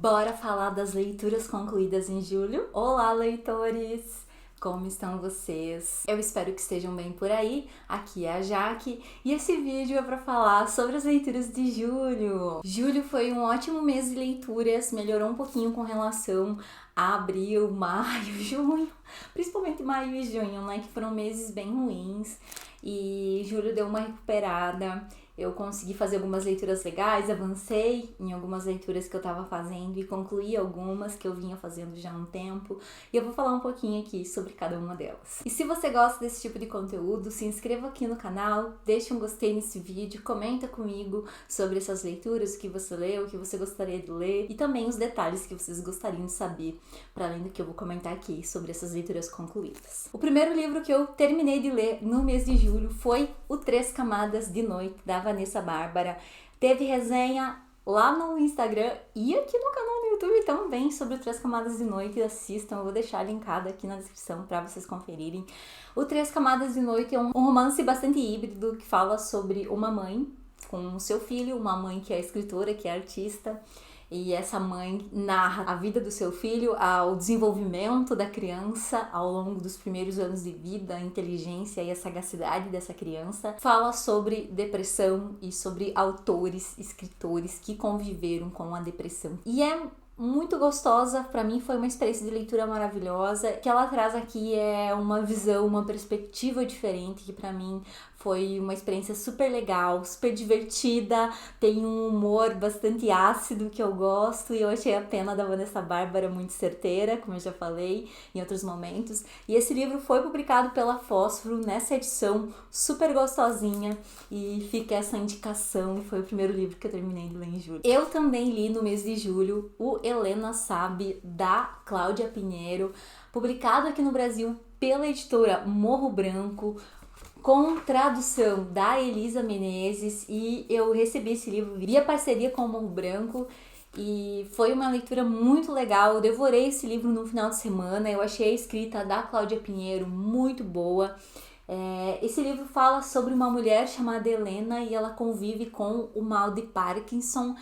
Bora falar das leituras concluídas em julho? Olá, leitores! Como estão vocês? Eu espero que estejam bem por aí. Aqui é a Jaque e esse vídeo é para falar sobre as leituras de julho. Julho foi um ótimo mês de leituras, melhorou um pouquinho com relação a abril, maio, junho, principalmente maio e junho, né, que foram meses bem ruins. E julho deu uma recuperada. Eu consegui fazer algumas leituras legais, avancei em algumas leituras que eu tava fazendo e concluí algumas que eu vinha fazendo já há um tempo. E eu vou falar um pouquinho aqui sobre cada uma delas. E se você gosta desse tipo de conteúdo, se inscreva aqui no canal, deixe um gostei nesse vídeo, comenta comigo sobre essas leituras, o que você leu, o que você gostaria de ler e também os detalhes que vocês gostariam de saber, para além do que eu vou comentar aqui sobre essas leituras concluídas. O primeiro livro que eu terminei de ler no mês de julho foi O Três Camadas de Noite, da Vanessa Bárbara. Teve resenha lá no Instagram e aqui no canal do YouTube também sobre o Três Camadas de Noite. Assistam, eu vou deixar linkado aqui na descrição para vocês conferirem. O Três Camadas de Noite é um romance bastante híbrido que fala sobre uma mãe com o seu filho, uma mãe que é escritora, que é artista. E essa mãe narra a vida do seu filho, o desenvolvimento da criança ao longo dos primeiros anos de vida, a inteligência e a sagacidade dessa criança. Fala sobre depressão e sobre autores, escritores que conviveram com a depressão. E é muito gostosa, pra mim foi uma experiência de leitura maravilhosa. O que ela traz aqui é uma visão, uma perspectiva diferente, que pra mim foi uma experiência super legal, super divertida, tem um humor bastante ácido que eu gosto e eu achei a pena da Vanessa Bárbara muito certeira, como eu já falei em outros momentos. E esse livro foi publicado pela Fósforo nessa edição super gostosinha e fica essa indicação, foi o primeiro livro que eu terminei de ler em julho. Eu também li no mês de julho o Helena Sabe, da Cláudia Pinheiro, publicado aqui no Brasil pela editora Morro Branco, com tradução da Elisa Menezes, e eu recebi esse livro via parceria com o Morro Branco e foi uma leitura muito legal. Eu devorei esse livro no final de semana, eu achei a escrita da Cláudia Pinheiro muito boa. Esse livro fala sobre uma mulher chamada Helena e ela convive com o mal de Parkinson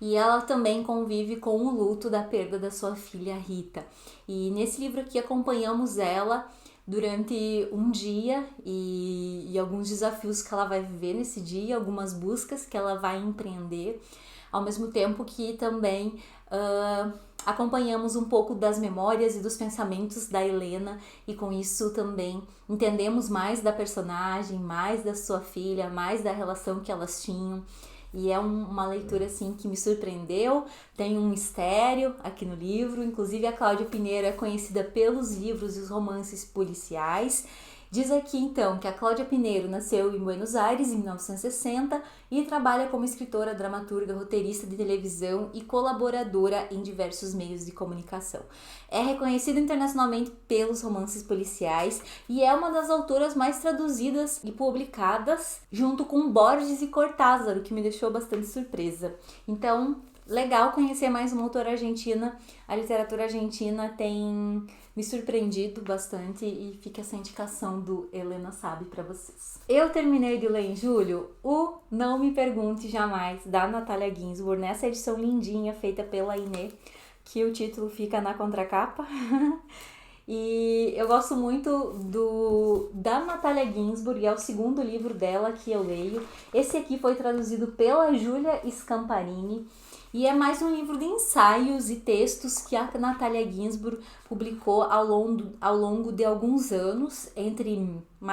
e ela também convive com o luto da perda da sua filha Rita. E nesse livro aqui acompanhamos ela durante um dia e alguns desafios que ela vai viver nesse dia, algumas buscas que ela vai empreender, ao mesmo tempo que também acompanhamos um pouco das memórias e dos pensamentos da Helena e com isso também entendemos mais da personagem, mais da sua filha, mais da relação que elas tinham. E é uma leitura assim que me surpreendeu, tem um mistério aqui no livro, inclusive a Cláudia Pinheiro é conhecida pelos livros e os romances policiais. Diz aqui então que a Cláudia Pinheiro nasceu em Buenos Aires em 1960 e trabalha como escritora, dramaturga, roteirista de televisão e colaboradora em diversos meios de comunicação. É reconhecida internacionalmente pelos romances policiais e é uma das autoras mais traduzidas e publicadas junto com Borges e Cortázar, o que me deixou bastante surpresa. Então, legal conhecer mais uma autora argentina. A literatura argentina tem me surpreendido bastante e fica essa indicação do Helena Sabe para vocês. Eu terminei de ler em julho o Não Me Pergunte Jamais, da Natalia Ginzburg, nessa edição lindinha feita pela Inê, que o título fica na contracapa. E eu gosto muito da Natalia Ginzburg, é o segundo livro dela que eu leio. Esse aqui foi traduzido pela Júlia Scamparini e é mais um livro de ensaios e textos que a Natalia Ginzburg publicou ao longo de alguns anos,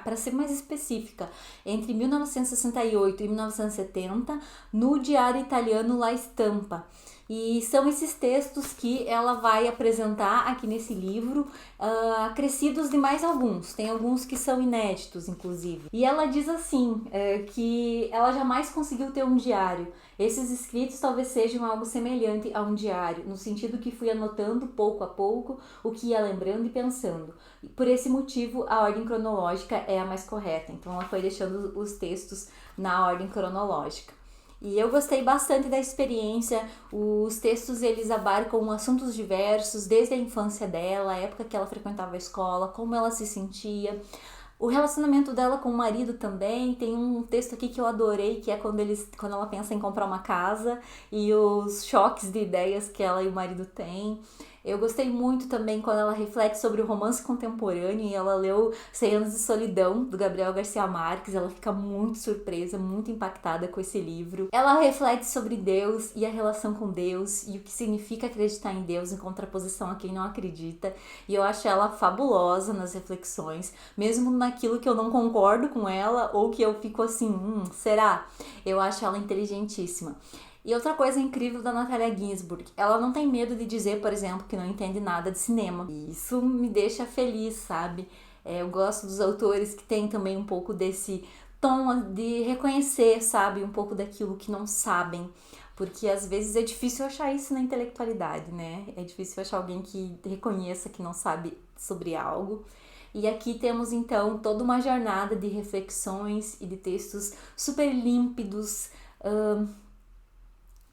para ser mais específica, entre 1968 e 1970, no diário italiano La Stampa. E são esses textos que ela vai apresentar aqui nesse livro, acrescidos de mais alguns. Tem alguns que são inéditos, inclusive. E ela diz assim, que ela jamais conseguiu ter um diário. Esses escritos talvez sejam algo semelhante a um diário, no sentido que fui anotando pouco a pouco o que ia lembrando e pensando. E por esse motivo, a ordem cronológica é a mais correta. Então ela foi deixando os textos na ordem cronológica. E eu gostei bastante da experiência. Os textos eles abarcam assuntos diversos, desde a infância dela, a época que ela frequentava a escola, como ela se sentia, O relacionamento dela com o marido também, tem um texto aqui que eu adorei, que é quando ela pensa em comprar uma casa e os choques de ideias que ela e o marido têm. Eu gostei muito também quando ela reflete sobre o romance contemporâneo e ela leu 100 Anos de Solidão, do Gabriel Garcia Marques. Ela fica muito surpresa, muito impactada com esse livro. Ela reflete sobre Deus e a relação com Deus e o que significa acreditar em Deus em contraposição a quem não acredita. E eu acho ela fabulosa nas reflexões, mesmo naquilo que eu não concordo com ela ou que eu fico assim, será? Eu acho ela inteligentíssima. E outra coisa incrível da Natalia Ginzburg, ela não tem medo de dizer, por exemplo, que não entende nada de cinema. E isso me deixa feliz, sabe? Eu gosto dos autores que têm também um pouco desse tom de reconhecer, sabe? Um pouco daquilo que não sabem. Porque às vezes é difícil achar isso na intelectualidade, né? É difícil achar alguém que reconheça que não sabe sobre algo. E aqui temos então toda uma jornada de reflexões e de textos super límpidos,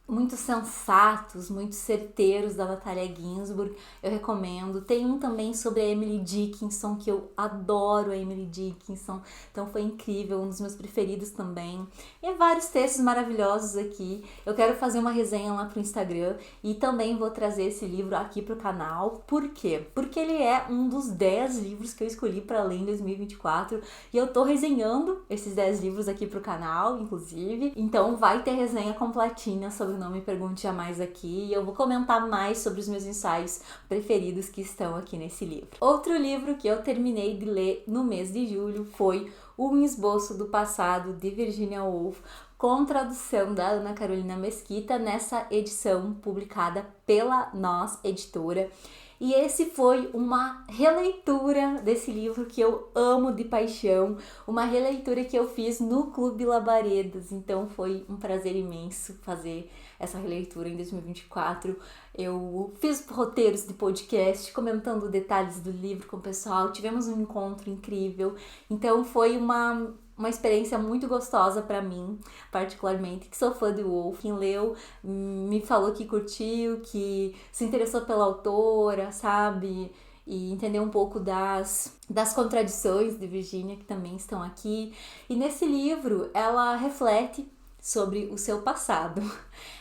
muito sensatos, muito certeiros da Natalia Ginzburg, eu recomendo. Tem um também sobre a Emily Dickinson, que eu adoro a Emily Dickinson, então foi incrível, um dos meus preferidos também. E vários textos maravilhosos aqui. Eu quero fazer uma resenha lá pro Instagram e também vou trazer esse livro aqui pro canal. Por quê? Porque ele é um dos 10 livros que eu escolhi para ler em 2024 e eu tô resenhando esses 10 livros aqui pro canal, inclusive. Então vai ter resenha completinha sobre Não Me Pergunte Jamais aqui e eu vou comentar mais sobre os meus ensaios preferidos que estão aqui nesse livro. Outro livro que eu terminei de ler no mês de julho foi Um Esboço do Passado, de Virginia Woolf, com tradução da Ana Carolina Mesquita, nessa edição publicada pela Nós Editora. E esse foi uma releitura desse livro que eu amo de paixão, uma releitura que eu fiz no Clube Labaredas, então foi um prazer imenso fazer essa releitura em 2024. Eu fiz roteiros de podcast, comentando detalhes do livro com o pessoal, tivemos um encontro incrível, então foi uma experiência muito gostosa pra mim, particularmente, que sou fã de Woolf. Quem leu me falou que curtiu, que se interessou pela autora, sabe? E entender um pouco das contradições de Virginia, que também estão aqui. E nesse livro, ela reflete sobre o seu passado.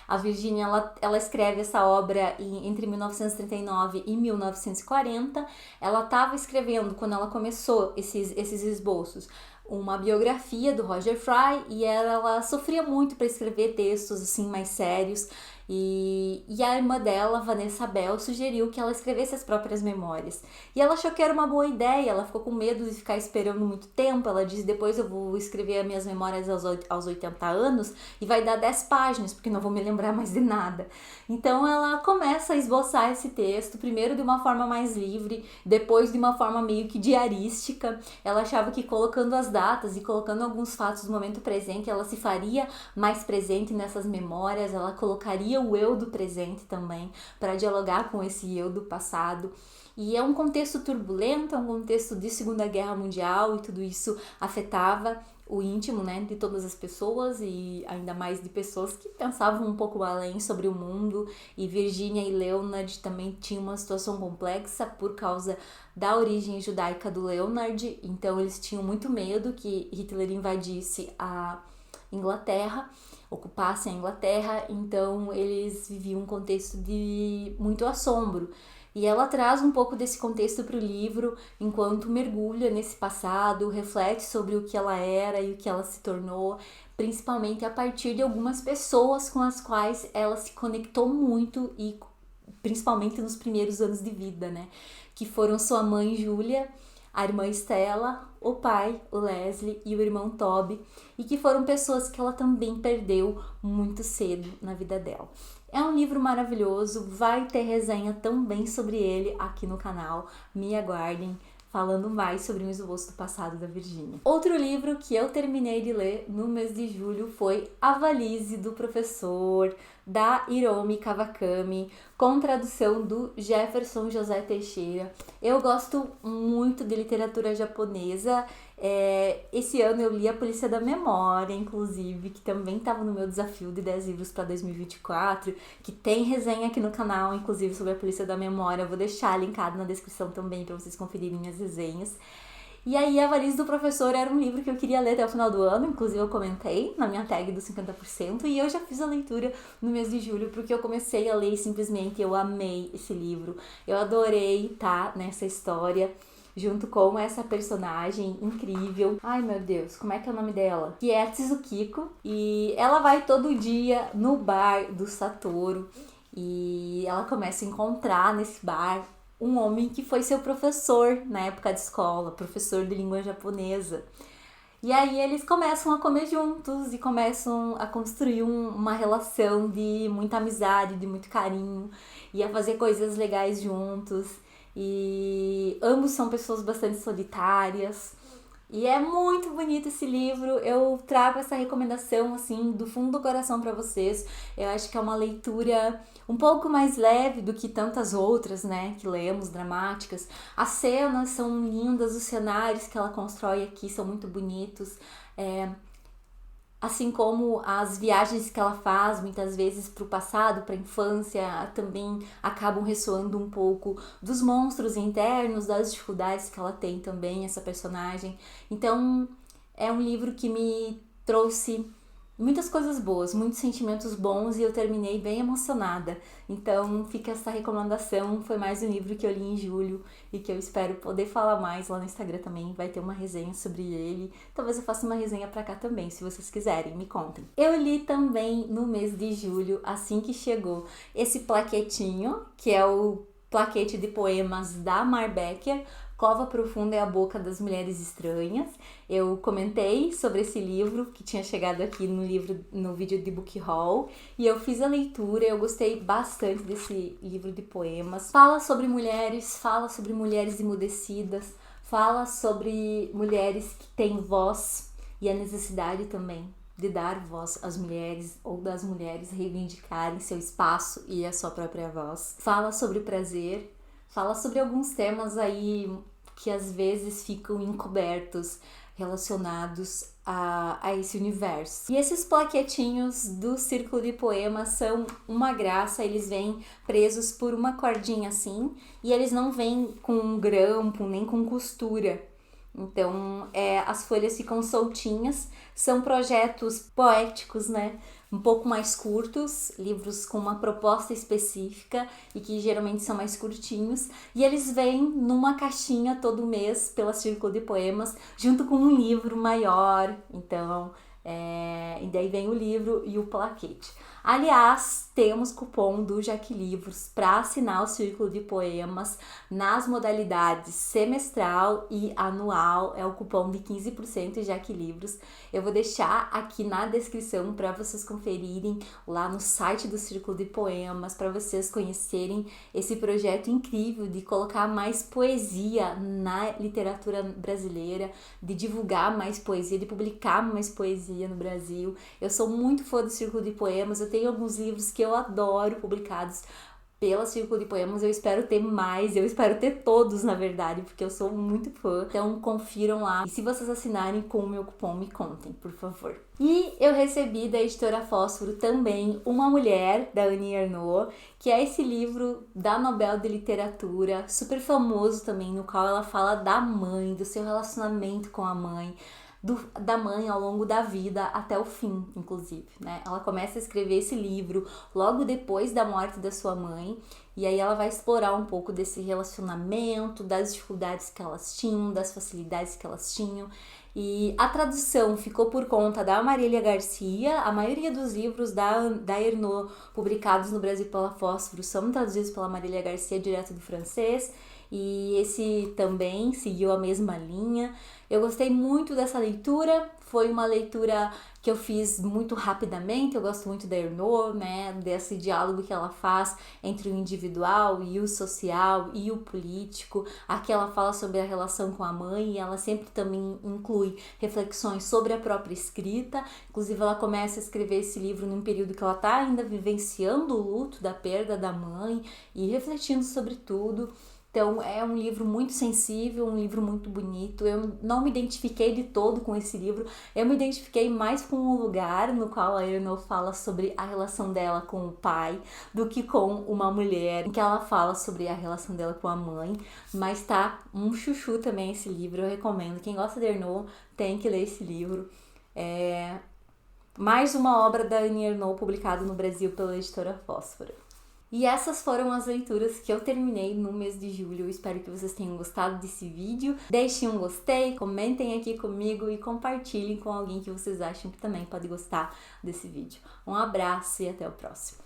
A Virginia, ela escreve essa obra entre 1939 e 1940. Ela estava escrevendo, quando ela começou esses esboços, uma biografia do Roger Fry e ela sofria muito para escrever textos assim mais sérios. E a irmã dela, Vanessa Bell, sugeriu que ela escrevesse as próprias memórias. E ela achou que era uma boa ideia, ela ficou com medo de ficar esperando muito tempo. Ela disse, depois eu vou escrever as minhas memórias aos 80 anos e vai dar 10 páginas, porque não vou me lembrar mais de nada. Então ela começa a esboçar esse texto, primeiro de uma forma mais livre, depois de uma forma meio que diarística. Ela achava que colocando as datas e colocando alguns fatos do momento presente, ela se faria mais presente nessas memórias, ela colocaria o eu do presente também, para dialogar com esse eu do passado. E é um contexto turbulento, é um contexto de Segunda Guerra Mundial e tudo isso afetava o íntimo, né, de todas as pessoas e ainda mais de pessoas que pensavam um pouco além sobre o mundo. E Virginia e Leonard também tinham uma situação complexa por causa da origem judaica do Leonard, então eles tinham muito medo que Hitler invadisse a Inglaterra, ocupassem a Inglaterra, então eles viviam um contexto de muito assombro. E ela traz um pouco desse contexto para o livro, enquanto mergulha nesse passado, reflete sobre o que ela era e o que ela se tornou, principalmente a partir de algumas pessoas com as quais ela se conectou muito e principalmente nos primeiros anos de vida, né? Que foram sua mãe Júlia, a irmã Stella, o pai, o Leslie e o irmão Toby, e que foram pessoas que ela também perdeu muito cedo na vida dela. É um livro maravilhoso, vai ter resenha também sobre ele aqui no canal, me aguardem, falando mais sobre um esboço do passado da Virginia. Outro livro que eu terminei de ler no mês de julho foi A Valise do Professor, da Hiromi Kawakami, com tradução do Jefferson José Teixeira. Eu gosto muito de literatura japonesa. Esse ano eu li A Polícia da Memória, inclusive, que também estava no meu desafio de 10 livros para 2024, que tem resenha aqui no canal, inclusive, sobre A Polícia da Memória. Eu vou deixar linkado na descrição também para vocês conferirem as resenhas. E aí, A Valise do Professor era um livro que eu queria ler até o final do ano, inclusive eu comentei na minha tag dos 50%, e eu já fiz a leitura no mês de julho, porque eu comecei a ler e simplesmente eu amei esse livro. Eu adorei estar nessa história, junto com essa personagem incrível. Ai, meu Deus, como é que é o nome dela? Que é a Tsuzukiko, e ela vai todo dia no bar do Satoru, e ela começa a encontrar nesse bar um homem que foi seu professor na época de escola, professor de língua japonesa. E aí eles começam a comer juntos e começam a construir uma relação de muita amizade, de muito carinho, e a fazer coisas legais juntos. E ambos são pessoas bastante solitárias. E é muito bonito esse livro, eu trago essa recomendação assim do fundo do coração para vocês. Eu acho que é uma leitura um pouco mais leve do que tantas outras, né, que lemos, dramáticas. As cenas são lindas, os cenários que ela constrói aqui são muito bonitos. Assim como as viagens que ela faz, muitas vezes para o passado, para a infância, também acabam ressoando um pouco dos monstros internos, das dificuldades que ela tem também, essa personagem. Então, é um livro que me trouxe muitas coisas boas, muitos sentimentos bons, e eu terminei bem emocionada. Então fica essa recomendação, foi mais um livro que eu li em julho e que eu espero poder falar mais lá no Instagram também, vai ter uma resenha sobre ele. Talvez eu faça uma resenha pra cá também, se vocês quiserem, me contem. Eu li também no mês de julho, assim que chegou, esse plaquetinho, que é o plaquete de poemas da Mar Becker, Cova Profunda é a Boca das Mulheres Estranhas. Eu comentei sobre esse livro que tinha chegado aqui no vídeo de Book Haul, e eu fiz a leitura, eu gostei bastante desse livro de poemas. Fala sobre mulheres emudecidas, fala sobre mulheres que têm voz e a necessidade também de dar voz às mulheres, ou das mulheres reivindicarem seu espaço e a sua própria voz. Fala sobre prazer, fala sobre alguns temas aí que às vezes ficam encobertos, relacionados a esse universo. E esses plaquetinhos do Círculo de Poemas são uma graça, eles vêm presos por uma cordinha assim, e eles não vêm com um grampo, nem com costura. Então, as folhas ficam soltinhas, são projetos poéticos, né? Um pouco mais curtos, livros com uma proposta específica e que geralmente são mais curtinhos, e eles vêm numa caixinha todo mês pela Círculo de Poemas, junto com um livro maior. Então, e daí vem o livro e o plaquete. Aliás, temos cupom do Jaque Livros para assinar o Círculo de Poemas nas modalidades semestral e anual. É o cupom de 15% Jaque Livros. Eu vou deixar aqui na descrição para vocês conferirem lá no site do Círculo de Poemas, para vocês conhecerem esse projeto incrível de colocar mais poesia na literatura brasileira, de divulgar mais poesia, de publicar mais poesia no Brasil. Eu sou muito fã do Círculo de Poemas, eu tenho alguns livros que eu adoro publicados pela Círculo de Poemas, eu espero ter mais, eu espero ter todos, na verdade, porque eu sou muito fã. Então confiram lá, e se vocês assinarem com o meu cupom, me contem, por favor. E eu recebi da editora Fósforo também Uma Mulher, da Annie Ernaux, que é esse livro da Nobel de Literatura, super famoso também, no qual ela fala da mãe, do seu relacionamento com a mãe, da mãe ao longo da vida até o fim, inclusive, né? Ela começa a escrever esse livro logo depois da morte da sua mãe, e aí ela vai explorar um pouco desse relacionamento, das dificuldades que elas tinham, das facilidades que elas tinham. E a tradução ficou por conta da Marília Garcia. A maioria dos livros da Ernaux publicados no Brasil pela Fósforo são traduzidos pela Marília Garcia direto do francês, e esse também seguiu a mesma linha. Eu gostei muito dessa leitura, foi uma leitura que eu fiz muito rapidamente. Eu gosto muito da Ernaux, né, desse diálogo que ela faz entre o individual e o social e o político. Aqui ela fala sobre a relação com a mãe, e ela sempre também inclui reflexões sobre a própria escrita. Inclusive ela começa a escrever esse livro num período que ela está ainda vivenciando o luto da perda da mãe e refletindo sobre tudo. Então é um livro muito sensível, um livro muito bonito. Eu não me identifiquei de todo com esse livro, eu me identifiquei mais com o lugar no qual a Elinor fala sobre a relação dela com o pai do que com uma mulher, em que ela fala sobre a relação dela com a mãe. Mas tá um chuchu também esse livro, eu recomendo. Quem gosta de Ernaux tem que ler esse livro. Mais uma obra da Annie Ernaux publicada no Brasil pela editora Fósforo. E essas foram as leituras que eu terminei no mês de julho. Eu espero que vocês tenham gostado desse vídeo. Deixem um gostei, comentem aqui comigo e compartilhem com alguém que vocês acham que também pode gostar desse vídeo. Um abraço e até o próximo.